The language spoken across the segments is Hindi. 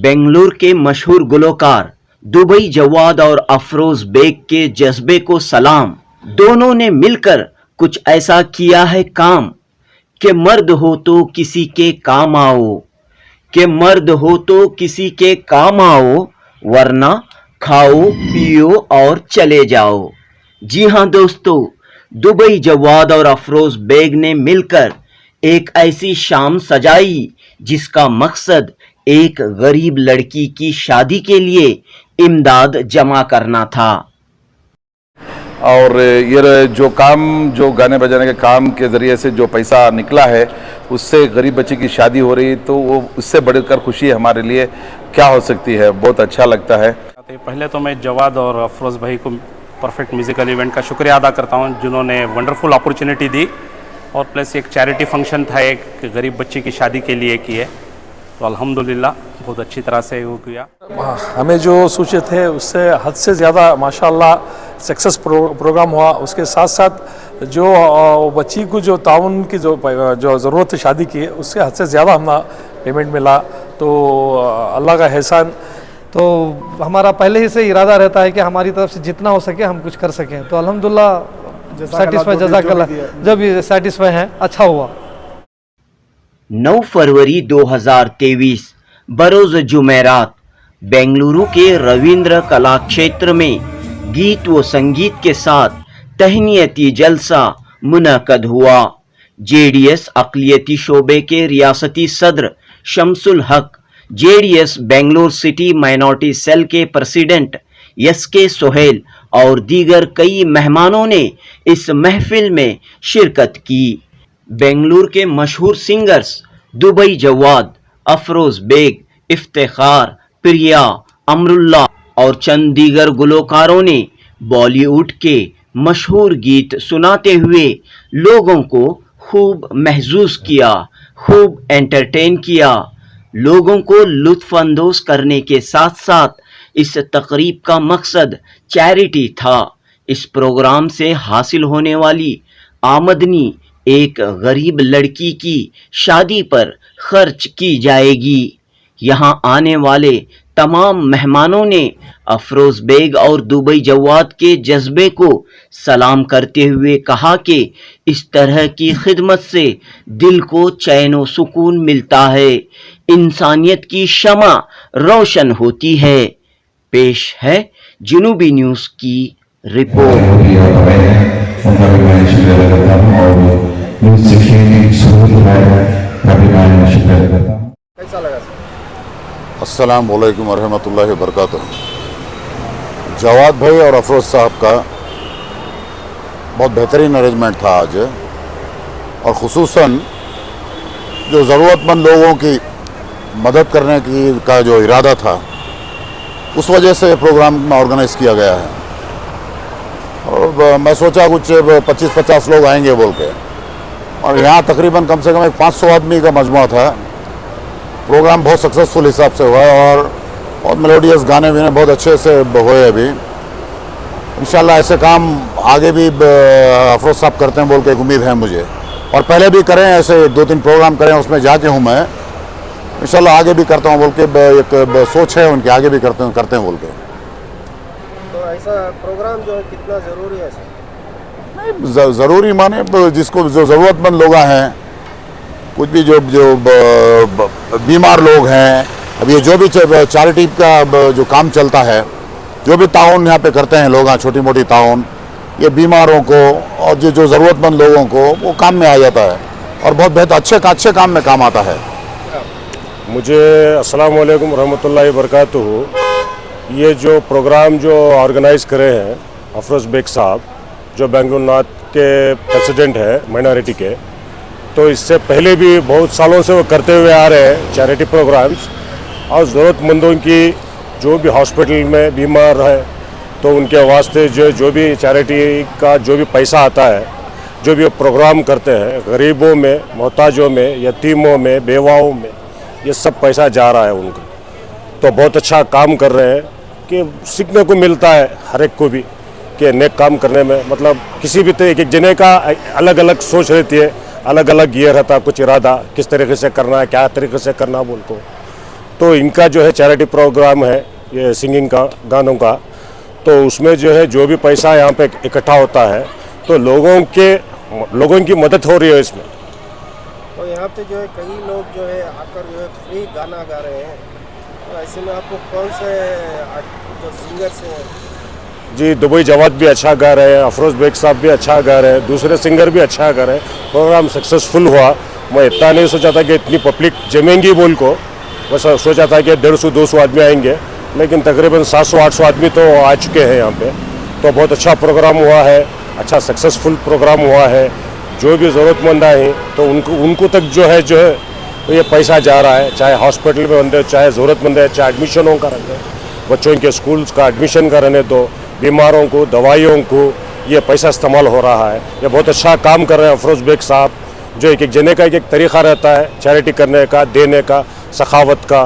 बेंगलुरु के मशहूर गुलकार दुबई जवाद और अफरोज बेग के जज्बे को सलाम। दोनों ने मिलकर कुछ ऐसा किया है काम कि मर्द हो तो किसी के काम आओ, कि मर्द हो तो किसी के काम आओ, वरना खाओ पियो और चले जाओ। जी हाँ दोस्तों, दुबई जवाद और अफरोज बेग ने मिलकर एक ऐसी शाम सजाई जिसका मकसद एक गरीब लड़की की शादी के लिए इमदाद जमा करना था। और ये जो गाने बजाने के काम के ज़रिए से जो पैसा निकला है उससे गरीब बच्चे की शादी हो रही, तो वो उससे बढ़कर खुशी हमारे लिए क्या हो सकती है। बहुत अच्छा लगता है। पहले तो मैं जवाद और अफरोज़ भाई को परफेक्ट म्यूज़िकल इवेंट का शुक्रिया अदा करता हूँ जिन्होंने वंडरफुल अपॉर्चुनिटी दी, और प्लस एक चैरिटी फंक्शन था एक गरीब बच्ची की शादी के लिए की है, तो अल्हम्दुलिल्लाह बहुत अच्छी तरह से वो किया। हमें जो सोचे थे उससे हद से ज़्यादा माशाल्लाह सक्सेस प्रोग्राम हुआ। उसके साथ साथ जो बच्ची को जो ताउन की जो ज़रूरत थी शादी की, उससे हद से ज़्यादा हमें पेमेंट मिला, तो अल्लाह का एहसान। तो हमारा पहले ही से इरादा रहता है कि हमारी तरफ से जितना हो सके हम कुछ कर सकें, तो अल्हम्दुलिल्लाह सेटिस्फाई, जज़ाकल्लाह, जो भी सेटिस्फाई हैं, अच्छा हुआ। 9 फरवरी 2023 बरोज जुमेरात बेंगलुरु के रविंद्र कला क्षेत्र में गीत व संगीत के साथ तहनीयती जलसा मुनक़द हुआ। जेडीएस अक़लियती शोबे के रियासती सदर Shamsul Haq, JDS Bengaluru city minority cell के प्रेसिडेंट एसके सोहेल और दीगर कई मेहमानों ने इस महफिल में शिरकत की। बेंगलुरु के मशहूर सिंगर्स दुबई जवाद, अफरोज बेग, इफ्तिखार, प्रिया, अमरुल्ला और चंद दीगर गुलकारों ने बॉलीवुड के मशहूर गीत सुनाते हुए लोगों को खूब महसूस किया, खूब एंटरटेन किया। लोगों को लुत्फ़अंदोज़ करने के साथ साथ इस तकरीब का मकसद चैरिटी था। इस प्रोग्राम से हासिल होने वाली आमदनी एक गरीब लड़की की शादी पर खर्च की जाएगी। यहाँ आने वाले तमाम मेहमानों ने अफरोज बेग और दुबई जवाद के जज्बे को सलाम करते हुए कहा कि इस तरह की खिदमत से दिल को चैन व सुकून मिलता है, इंसानियत की शमा रोशन होती है। पेश है जनूबी न्यूज़ की रिपोर्ट। अस्सलाम वालेकुम वरहमतुल्लाहि वबरकातुहू। जवाद भाई और अफरोज साहब का बहुत बेहतरीन अरेंजमेंट था आज, और ख़ुसूसन जो ज़रूरतमंद लोगों की मदद करने का जो इरादा था, उस वजह से प्रोग्राम ऑर्गेनाइज़ किया गया है। और मैं सोचा कुछ 25-50 लोग आएंगे बोल के, और यहाँ तकरीबन कम से कम एक 500 आदमी का मजमूआ था। प्रोग्राम बहुत सक्सेसफुल हिसाब से हुआ, और बहुत मेलोडियस गाने भी बहुत अच्छे से हुए। अभी इंशाल्लाह ऐसे काम आगे भी अफरोज साहब करते हैं बोल के एक उम्मीद है मुझे, और पहले भी करें, ऐसे 2-3 प्रोग्राम करें, उसमें जाके हूँ मैं। इंशाल्लाह आगे भी करता हूँ बोल के एक सोच है उनकी, आगे भी करते हैं बोल के। तो ऐसा प्रोग्राम जो है कितना ज़रूरी है सर? नहीं ज़रूरी माने जिसको जो ज़रूरतमंद लोग हैं, कुछ भी जो बीमार लोग हैं, अब ये जो भी चैरिटी का जो काम चलता है, जो भी ताउन यहाँ पे करते हैं लोग, छोटी मोटी ताउन, ये बीमारों को और जो ज़रूरतमंद लोगों को वो काम में आ जाता है, और बहुत बेहतर अच्छे काम में काम आता है। मुझे अस्सलाम वालेकुम रहमतुल्लाहि वबरकातुहू। ये जो प्रोग्राम जो ऑर्गेनाइज़ करे हैं अफरोज बेग साहब, जो बेंगलुरु नॉर्थ के प्रेसिडेंट है माइनॉरिटी के, तो इससे पहले भी बहुत सालों से वो करते हुए आ रहे हैं चैरिटी प्रोग्राम्स, और ज़रूरतमंदों की जो भी हॉस्पिटल में बीमार है तो उनके वास्ते जो भी चैरिटी का जो भी पैसा आता है, जो भी प्रोग्राम करते हैं, गरीबों में, मोहताजों में, यतीमों में, बेवाओं में, ये सब पैसा जा रहा है उनको। तो बहुत अच्छा काम कर रहे हैं कि सीखने को मिलता है हर एक को भी कि नेक काम करने में, मतलब किसी भी तरह एक जने का अलग अलग सोच रहती है, अलग अलग ये रहता कुछ इरादा, किस तरीके से करना है, क्या तरीके से करना बोल को। तो इनका जो है चैरिटी प्रोग्राम है ये सिंगिंग का, गानों का, तो उसमें जो है जो भी पैसा यहाँ पे इकट्ठा होता है तो लोगों की मदद हो रही है इसमें। तो यहाँ पे जो है कई लोग जो है आकर जो है फ्री गाना गा रहे हैं, तो ऐसे में आपको कौन से जो सिंगर्स हैं? जी, दुबई जवाद भी अच्छा गा रहे हैं, अफरोज बेग साहब भी अच्छा गा रहे हैं, दूसरे सिंगर भी अच्छा गा रहे हैं। प्रोग्राम सक्सेसफुल हुआ। मैं इतना नहीं सोचा था कि इतनी पब्लिक जमेंगी बोल को, बस सोचा था कि 150-200 आदमी आएंगे, लेकिन तकरीबन 700-800 आदमी तो आ चुके हैं यहाँ पे। तो बहुत अच्छा प्रोग्राम हुआ है, अच्छा सक्सेसफुल प्रोग्राम हुआ है। जो भी ज़रूरतमंद आए तो उनको तक जो है तो ये पैसा जा रहा है, चाहे हॉस्पिटल में बंदे, चाहे ज़रूरतमंद है, चाहे एडमिशनों का रहने, बच्चों के स्कूल्स का एडमिशन का रहने, तो बीमारों को, दवाइयों को ये पैसा इस्तेमाल हो रहा है। ये बहुत अच्छा काम कर रहे हैं अफरोज बेग साहब, जो एक एक जने का एक तरीक़ा रहता है चैरिटी करने का, देने का, सखावत का।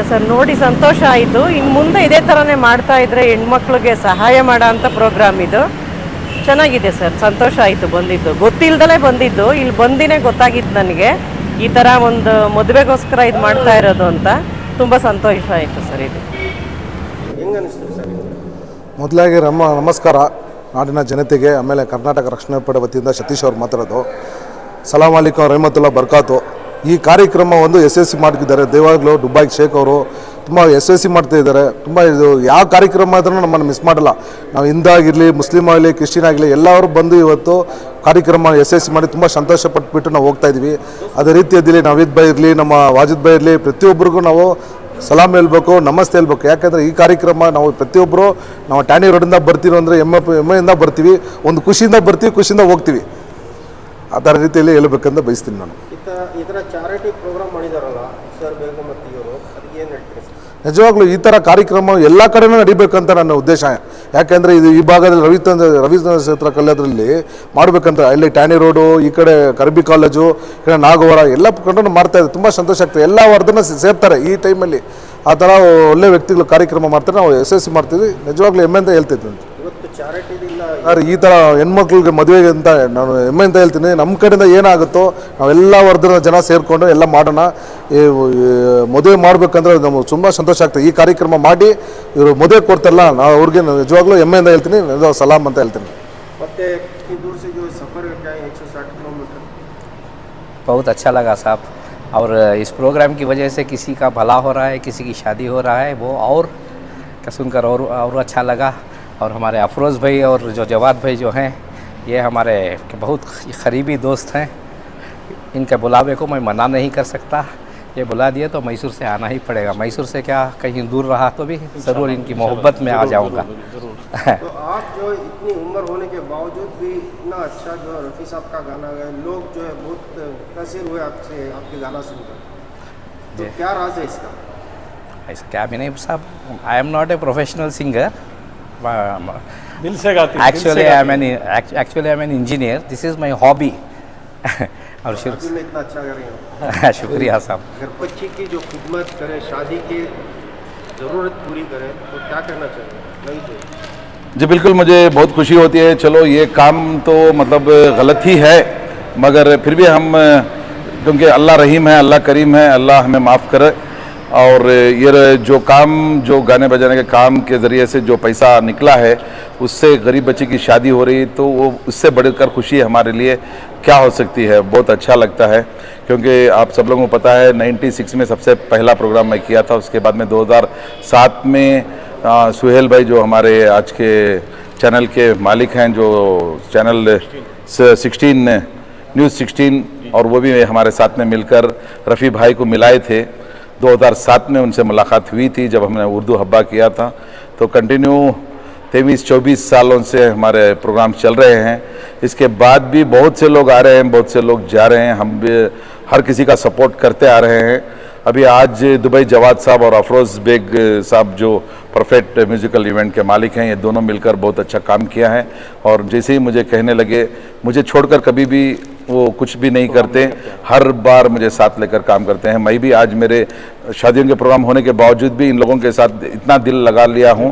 ಸರ್ ನೋಡಿ ಸಂತೋಷ ಆಯಿತು. ಇನ್ನು ಮುಂದೆ ಇದೇ ಥರನೇ ಮಾಡ್ತಾ ಇದ್ದರೆ ಹೆಣ್ಮಕ್ಳಿಗೆ ಸಹಾಯ ಮಾಡೋ ಅಂಥ ಪ್ರೋಗ್ರಾಮ್ ಇದು ಚೆನ್ನಾಗಿದೆ ಸರ್. ಸಂತೋಷ ಆಯಿತು ಬಂದಿದ್ದು, ಗೊತ್ತಿಲ್ಲದಲೇ ಬಂದಿದ್ದು, ಇಲ್ಲಿ ಬಂದಿನೇ ಗೊತ್ತಾಗಿತ್ತು ನನಗೆ ಈ ಥರ ಒಂದು ಮದುವೆಗೋಸ್ಕರ ಇದು ಮಾಡ್ತಾ ಇರೋದು ಅಂತ. ತುಂಬ ಸಂತೋಷ ಆಯಿತು ಸರ್. ಇದು ಹೆಂಗೆ ಅನಿಸ್ತು ಸರ್? ಮೊದಲಾಗಿ ನಮಸ್ಕಾರ ನಾಡಿನ ಜನತೆಗೆ, ಆಮೇಲೆ ಕರ್ನಾಟಕ ರಕ್ಷಣಾ ಪಡೆ ವತಿಯಿಂದ ಸತೀಶ್ ಅವ್ರು ಮಾತಾಡೋದು. ಸಲಾಮ್ ಅಲೈಕುಂ ರಹಮತುಲ್ಲಾ ಬರ್ಕಾತು. ಈ ಕಾರ್ಯಕ್ರಮ ಒಂದು ಯಶಸ್ವಿ ಮಾಡ್ತಿದ್ದಾರೆ. ದೇವಾಗ್ಲೂ ದುಬೈ ಶೇಖ್ ಅವರು ತುಂಬ ಯಶಸ್ವಿ ಮಾಡ್ತಾ ಇದ್ದಾರೆ. ತುಂಬ ಇದು ಯಾವ ಕಾರ್ಯಕ್ರಮ ಆದ್ರೂ ನಮ್ಮನ್ನು ಮಿಸ್ ಮಾಡಲ್ಲ. ನಾವು ಹಿಂದೂ ಆಗಿರಲಿ, ಮುಸ್ಲಿಮ್ ಆಗಲಿ, ಕ್ರಿಶ್ಚಿಯನ್ ಆಗಲಿ, ಎಲ್ಲರೂ ಬಂದು ಇವತ್ತು ಕಾರ್ಯಕ್ರಮ ಯಶಸ್ವಿ ಮಾಡಿ ತುಂಬ ಸಂತೋಷ ಪಟ್ಬಿಟ್ಟು ನಾವು ಹೋಗ್ತಾ ಇದ್ದೀವಿ. ಅದೇ ರೀತಿಯಲ್ಲಿ ನಾವೀದ್ ಭಾಯ್ ಇರಲಿ, ನಮ್ಮ ವಾಜಿದ್ ಭಾಯ್ ಇರಲಿ, ಪ್ರತಿಯೊಬ್ಬರಿಗೂ ನಾವು ಸಲಾಮ್ ಹೇಳ್ಬೇಕು, ನಮಸ್ತೆ ಹೇಳ್ಬೇಕು. ಯಾಕೆಂದರೆ ಈ ಕಾರ್ಯಕ್ರಮ ನಾವು ಪ್ರತಿಯೊಬ್ಬರು ನಾವು ಟ್ಯಾನಿ ರೋಡಿಂದ ಬರ್ತೀವಿ ಅಂದರೆ ಹೆಮ್ಮೆಯಿಂದ ಬರ್ತೀವಿ, ಒಂದು ಖುಷಿಯಿಂದ ಬರ್ತೀವಿ, ಖುಷಿಯಿಂದ ಹೋಗ್ತೀವಿ. ಅದರ ರೀತಿಯಲ್ಲಿ ಹೇಳಬೇಕಂತ ಬಯಸ್ತೀನಿ ನಾನು. ಈ ಥರ ಚಾರಿಟಿ ಪ್ರೋಗ್ರಾಮ್ ಮಾಡಿದಾರಲ್ಲ ಸರ್ ಬೇಗ ಮತ್ತು ಇವರು, ಅದಕ್ಕೆ ಏನು ಹೇಳ್ತೀರಿ ಸರ್? ನಿಜವಾಗ್ಲೂ ಈ ಥರ ಕಾರ್ಯಕ್ರಮ ಎಲ್ಲ ಕಡೆನೂ ನಡಿಬೇಕಂತ ನನ್ನ ಉದ್ದೇಶ. ಯಾಕೆಂದರೆ ಇದು ಈ ಭಾಗದಲ್ಲಿ ರವೀಂದ್ರ ಕ್ಷೇತ್ರ ಕಲ್ಯಾಣದಲ್ಲಿ ಮಾಡಬೇಕಂತ, ಇಲ್ಲಿ ಟ್ಯಾನಿ ರೋಡು, ಈ ಕಡೆ ಕರ್ಬಿ ಕಾಲೇಜು, ಈ ಕಡೆ ನಾಗವರ ಎಲ್ಲ ಕಡೆ ಮಾಡ್ತಾಯಿದ್ದಾರೆ. ತುಂಬ ಸಂತೋಷ ಆಗ್ತದೆ. ಎಲ್ಲ ವರ್ಗನ ಸೇರ್ತಾರೆ ಈ ಟೈಮಲ್ಲಿ. ಆ ಥರ ಒಳ್ಳೆ ವ್ಯಕ್ತಿಗಳು ಕಾರ್ಯಕ್ರಮ ಮಾಡ್ತಾರೆ, ನಾವು ಯಶಸ್ವಿ ಮಾಡ್ತೀವಿ. ನಿಜವಾಗ್ಲೂ ಹೆಮ್ಮೆಯಿಂದ ಹೇಳ್ತಿದ್ವಿ. ಇವತ್ತು ಚಾರಿಟಿದಿಲ್ಲ ಸರ್, ಈ ಥರ ಹೆಣ್ಮಕ್ಳಿಗೆ ಮದುವೆಗೆ ಅಂತ ನಾನು ಹೆಮ್ಮೆಯಿಂದ ಹೇಳ್ತೀನಿ. ನಮ್ಮ ಕಡೆಯಿಂದ ಏನಾಗುತ್ತೋ ನಾವೆಲ್ಲ ವರ್ಗದ ಜನ ಸೇರಿಕೊಂಡು ಎಲ್ಲ ಮಾಡೋಣ. ಈ ಮದುವೆ ಮಾಡಬೇಕಂದ್ರೆ ನಮಗೆ ತುಂಬ ಸಂತೋಷ ಆಗ್ತದೆ. ಈ ಕಾರ್ಯಕ್ರಮ ಮಾಡಿ ಇವರು ಮದುವೆ ಕೊಡ್ತಾರಲ್ಲ, ನಾವು ಅವ್ರಿಗೆ ನಿಜವಾಗ್ಲೂ ಹೆಮ್ಮೆಯಿಂದ ಹೇಳ್ತೀನಿ, ಸಲಾಮ್ ಅಂತ ಹೇಳ್ತೀನಿ. ಮತ್ತೆ ಈ दूर से जो सफ़र क्या है 160 किलोमीटर, बहुत अच्छा लगा साहब। और इस प्रोग्राम की वजह से किसी का भला हो रहा है, किसी की शादी हो रहा है, वो और क्या सुनकर और अच्छा लगा। और हमारे अफरोज़ भाई और जो जवाद भाई जो हैं, ये हमारे बहुत क़रीबी दोस्त हैं। इनके बुलावे को मैं मना नहीं कर सकता। ये बुला दिए तो मैसूर से आना ही पड़ेगा। मैसूर से क्या कहीं दूर रहा तो भी ज़रूर इनकी मोहब्बत में आ जाऊँगा। तो आप जो इतनी उम्र होने के बावजूद भी इतना अच्छा जो रफ़ी साहब का गाना गाए, लोग जो है बहुत मुतासिर हुए आपसे, आपके गाना सुनकर, तो क्या राज है इसका? ऐसा क्या भी नहीं साहब, I am not a professional singer, दिल से गाती। actually I'm an engineer. This is my hobby. और शादी में इतना अच्छा कर रही हो। शुक्रिया साहब। घर बच्ची की जो खिदमत करे, शादी की ज़रूरत पूरी करे, तो क्या करना चाहिए? नहीं चाहिए। जी बिल्कुल, मुझे बहुत खुशी होती है। चलो ये काम तो मतलब गलत ही है, मगर फिर भी हम, क्योंकि अल्लाह रहीम है, अल्लाह करीम है, अल्लाह हमें माफ़ करे। और ये जो काम, जो गाने बजाने के काम के ज़रिए से जो पैसा निकला है, उससे गरीब बच्चे की शादी हो रही, तो वो उससे बढ़कर खुशी हमारे लिए क्या हो सकती है। बहुत अच्छा लगता है, क्योंकि आप सब लोगों को पता है 96 में सबसे पहला प्रोग्राम मैं किया था। उसके बाद में 2007 में सुहेल भाई जो हमारे आज के चैनल के मालिक हैं, जो चैनल 16 न्यूज़ 16, और वो भी हमारे साथ में मिलकर रफ़ी भाई को मिलाए थे। 2007 में उनसे मुलाकात हुई थी जब हमने उर्दू हब्बा किया था। तो कंटिन्यू 23-24 सालों से हमारे प्रोग्राम चल रहे हैं। इसके बाद भी बहुत से लोग आ रहे हैं, बहुत से लोग जा रहे हैं। हम भी हर किसी का सपोर्ट करते आ रहे हैं। अभी आज दुबई जवाद साहब और अफरोज़ बेग साहब जो परफेक्ट म्यूज़िकल इवेंट के मालिक हैं, ये दोनों मिलकर बहुत अच्छा काम किया है। और जैसे ही मुझे कहने लगे, मुझे छोड़कर कभी भी वो कुछ भी नहीं करते, हर बार मुझे साथ लेकर काम करते हैं। मैं भी आज मेरे शादियों के प्रोग्राम होने के बावजूद भी इन लोगों के साथ इतना दिल लगा लिया हूँ।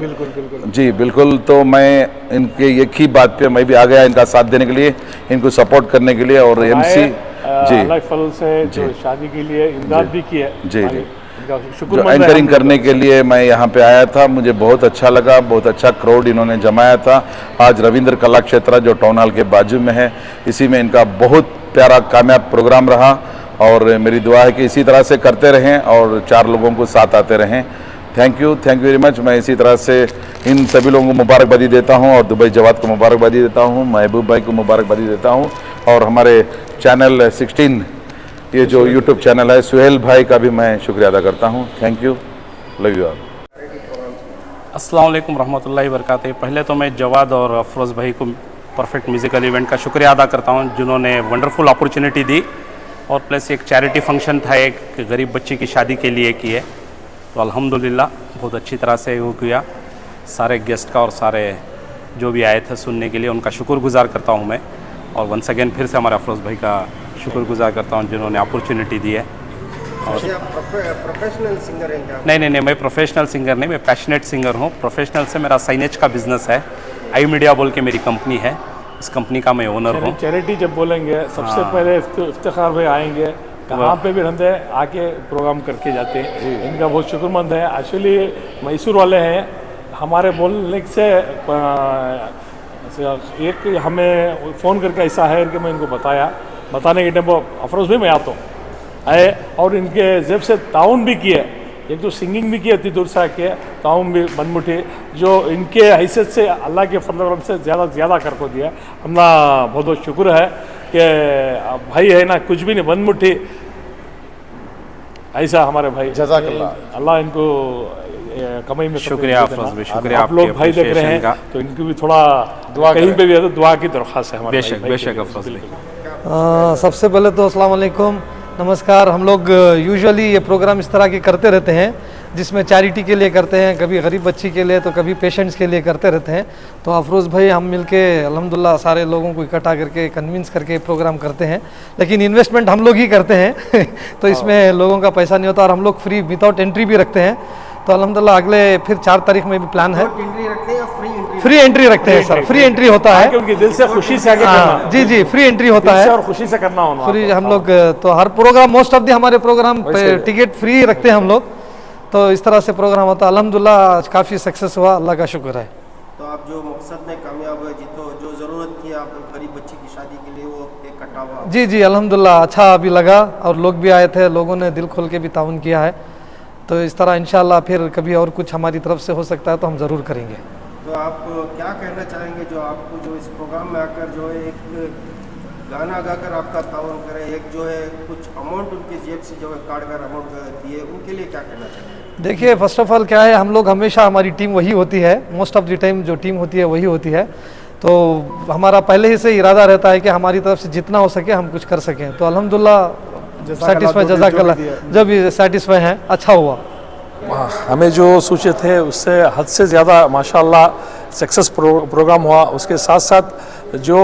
जी बिल्कुल, तो मैं इनके एक ही बात पे मैं भी आ गया इनका साथ देने के लिए, इनको सपोर्ट करने के लिए। और अल्लाह के फजल से जो शादी के लिए इमदाद भी की है। जी जी, शुक्र जो एंकरिंग करने के लिए मैं यहाँ पे आया था, मुझे बहुत अच्छा लगा, बहुत अच्छा क्राउड इन्होंने जमाया था। आज रविंद्र कला क्षेत्र जो टाउन हॉल के बाजू में है, इसी में इनका बहुत प्यारा कामयाब प्रोग्राम रहा और मेरी दुआ है कि इसी तरह से करते रहें और 4 लोगों को साथ आते रहें। Thank you very much. मैं इसी तरह से इन सभी लोगों को मुबारकबादी देता हूं और दुबई जवाद को मुबारकबादी देता हूं, महबूब भाई को मुबारकबादी देता हूं और हमारे चैनल 16 ये जो यूट्यूब चैनल है, सुहेल भाई का भी मैं शुक्रिया अदा करता हूं। Thank you, love you all. अस्सलाम वालेकुम रहमतुल्लाहि व बरकातहू। पहले तो मैं जवाद और अफरोज़ भाई को परफेक्ट म्यूज़िकल इवेंट का शुक्रिया अदा करता हूं, जिन्होंने वंडरफुल अपॉर्चुनिटी दी और प्लस एक चैरिटी फंक्शन था, एक गरीब बच्ची की शादी के लिए की है, तो अल्हम्दुलिल्लाह बहुत अच्छी तरह से वो किया। सारे गेस्ट का और सारे जो भी आए थे सुनने के लिए उनका शुक्रगुजार करता हूं मैं और वंस अगेन फिर से हमारे अफरोज़ भाई का शुक्रगुजार करता हूं जिन्होंने अपॉर्चुनिटी दी है। और प्रोफेशनल सिंगर हैं क्या? नहीं, मैं प्रोफेशनल सिंगर नहीं, मैं पैशनेट सिंगर हूँ। प्रोफेशनल से मेरा साइनेज का बिजनेस है, आई मीडिया बोल के मेरी कंपनी है, इस कंपनी का मैं ओनर हूँ। चैरिटी जब बोलेंगे सबसे पहले इफ्तिखार भाई आएंगे, कहाँ पे भी रहते हैं आके प्रोग्राम करके जाते हैं, इनका बहुत शुक्रमंद है। एक्चुअली मैसूर वाले हैं, हमारे बोलने से एक हमें फ़ोन करके ऐसा है कि मैं इनको बताने के टाइम अफरोज़ भाई मैं आता हूँ आए और इनके जेब से ताउन भी किए, एक तो सिंगिंग भी की इतनी दूर से आके, ताउन भी बनमुठी जो इनके हैसियत से अल्लाह के फजल से ज़्यादा कर को दिया। हमना बहुत बहुत शुक्र है कि भाई है ना, कुछ भी नहीं, बनमुठी ऐसा हमारे भाई, जज़ाकल्लाह, अल्लाह इनको कमाई में शुक्रिया अफरोज़ भाई, शुक्रिया। आप लोग भाई देख रहे हैं तो इनकी भी थोड़ा दुआ, कहीं पे भी है तो दुआ की दरख्वास्त है हमारे। बेशक अफरोज़ भाई। सबसे पहले तो अस्सलाम वालेकुम, नमस्कार। हम लोग यूजुअली ये प्रोग्राम इस तरह के करते रहते हैं जिसमें चैरिटी के लिए करते हैं, कभी गरीब बच्ची के लिए तो कभी पेशेंट्स के लिए करते रहते हैं। तो अफरोज़ भाई हम मिलके अल्हम्दुलिल्लाह सारे लोगों को इकट्ठा करके कन्विंस करके प्रोग्राम करते हैं, लेकिन इन्वेस्टमेंट हम लोग ही करते हैं तो इसमें लोगों का पैसा नहीं होता और हम लोग फ्री विदाउट एंट्री भी रखते हैं। तो अल्हम्दुलिल्लाह अगले फिर 4 तारीख में भी प्लान है। एंट्री रखते हैं या फ्री एंट्री रखते हैं सर, फ्री एंट्री होता है क्योंकि दिल से खुशी से आगे करना। जी, फ्री एंट्री होता है और खुशी से करना होना फ्री। हम लोग तो हर प्रोग्राम, मोस्ट ऑफ दी हमारे प्रोग्राम टिकट फ्री रखते हैं हम लोग, तो इस तरह से प्रोग्राम होता है। अल्हम्दुलिल्लाह काफ़ी सक्सेस हुआ, अल्लाह का शुक्र है। तो आप जो मकसद में कामयाब हुए, जो ज़रूरत थी आप गरीब बच्ची की शादी के लिए, वो इकट्ठा हुआ? जी अल्हम्दुलिल्लाह अच्छा अभी लगा और लोग भी आए थे, लोगों ने दिल खोल के भी ताउन किया है। तो इस तरह इंशाल्लाह फिर कभी और कुछ हमारी तरफ से हो सकता है तो हम ज़रूर करेंगे। तो आप क्या कहना चाहेंगे जो आपको जो इस प्रोग्राम में आकर जो है एक गाना गाकर आपका ताउन करे, एक जो है कुछ अमाउंट उनकी जेब से जो है काट कर अमाउंट दिए, उनके लिए क्या कहना चाहेंगे? देखिए, फर्स्ट ऑफ ऑल क्या है, हम लोग हमेशा, हमारी टीम वही होती है, मोस्ट ऑफ द टाइम जो टीम होती है वही होती है। तो हमारा पहले ही से इरादा रहता है कि हमारी तरफ से जितना हो सके हम कुछ कर सकें। तो अल्हम्दुलिल्लाह सेटिस्फाई, जज़ाकल्लाह, जब ये सेटिस्फाई हैं, अच्छा हुआ। हमें जो सोचे थे उससे हद से ज़्यादा माशाल्लाह सक्सेस प्रोग्राम हुआ। उसके साथ साथ जो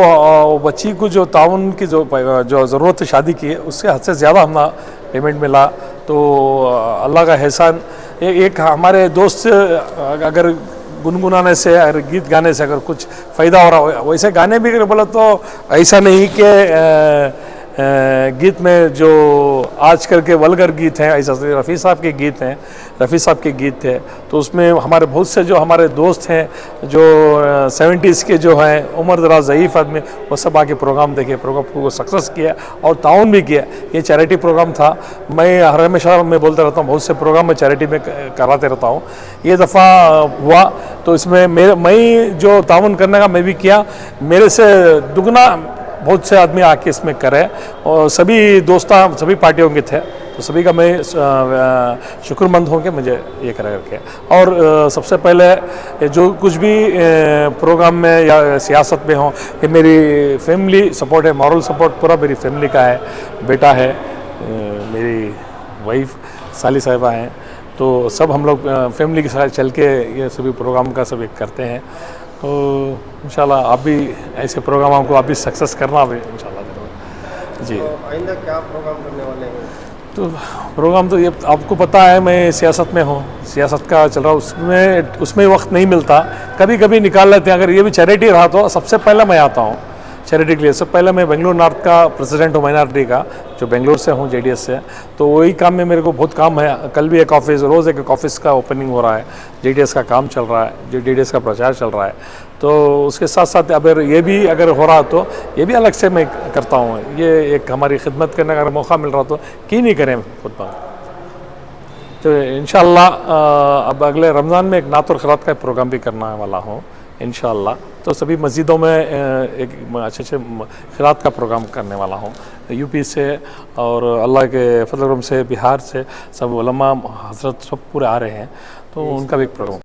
बच्ची को जो ताउन की जो ज़रूरत थी शादी की, उससे हद से ज़्यादा हमें पेमेंट मिला। तो अल्लाह का एहसान। एक हमारे दोस्त अगर गुनगुनाने से और गीत गाने से अगर कुछ फ़ायदा हो रहा हो, वैसे गाने भी अगर बोला तो ऐसा नहीं कि गीत में जो आजकल के वल्गर गीत हैं, ऐसा रफ़ी साहब के गीत हैं, रफ़ी साहब के गीत थे। तो उसमें हमारे बहुत से जो हमारे दोस्त हैं जो 70s के जो हैं, उम्र दराज ज़ईफ़ आदमी, वो सब आके प्रोग्राम देखे, प्रोग्राम को सक्सेस किया और ताउन भी किया। ये चैरिटी प्रोग्राम था। मैं हर हमेशा मैं बोलता रहता हूँ, बहुत से प्रोग्राम मैं चैरिटी में कराते रहता हूँ। ये दफ़ा हुआ तो इसमें मैं जो ताउन करने का मैं भी किया, मेरे से दुगना बहुत से आदमी आके इसमें करे और सभी दोस्तां सभी पार्टियों के थे, तो सभी का मैं शुक्रमंद हूँ कि मुझे ये करा करके। और सबसे पहले जो कुछ भी प्रोग्राम में या सियासत में हो, कि मेरी फैमिली सपोर्ट है, मॉरल सपोर्ट पूरा मेरी फैमिली का है। बेटा है, मेरी वाइफ साली साहिबा हैं, तो सब हम लोग फैमिली के साथ चल के ये सभी प्रोग्राम का सब एक करते हैं। तो इंशाल्लाह आप भी ऐसे प्रोग्रामों को आप भी सक्सेस करना भी इंशाल्लाह जरूर। जी, तो आइंदा क्या प्रोग्राम करने वाले हैं? तो प्रोग्राम तो ये आपको पता है, मैं सियासत में हूँ, सियासत का चल रहा, उसमें वक्त नहीं मिलता, कभी कभी निकाल लेते हैं। अगर ये भी चैरिटी रहा तो सबसे पहले मैं आता हूँ। चैरिटी के लिए। सब पहले मैं बेंगलुरु नॉर्थ का प्रेसिडेंट हूँ माइनॉरिटी का, जो बेंगलुरु से हूँ, जेडीएस से। तो वही काम में मेरे को बहुत काम है। कल भी एक ऑफिस, रोज़ एक ऑफिस का ओपनिंग हो रहा है, जेडीएस का काम चल रहा है, जो जेडीएस का प्रचार चल रहा है। तो उसके साथ साथ अगर ये भी अगर हो रहा तो ये भी अलग से मैं करता हूँ। ये एक हमारी खिदमत करने का अगर मौका मिल रहा तो क्यों नहीं करें खुद पर। तो इंशाअल्लाह अब अगले रमज़ान में एक नात और ख़िरात का प्रोग्राम भी करने वाला हूँ इंशाअल्लाह। तो सभी मस्जिदों में एक अच्छे ख़िरात का प्रोग्राम करने वाला हूँ। यूपी से और अल्लाह के फजल से, बिहार से सब उलमा हज़रत सब पूरे आ रहे हैं, तो उनका भी एक प्रोग्राम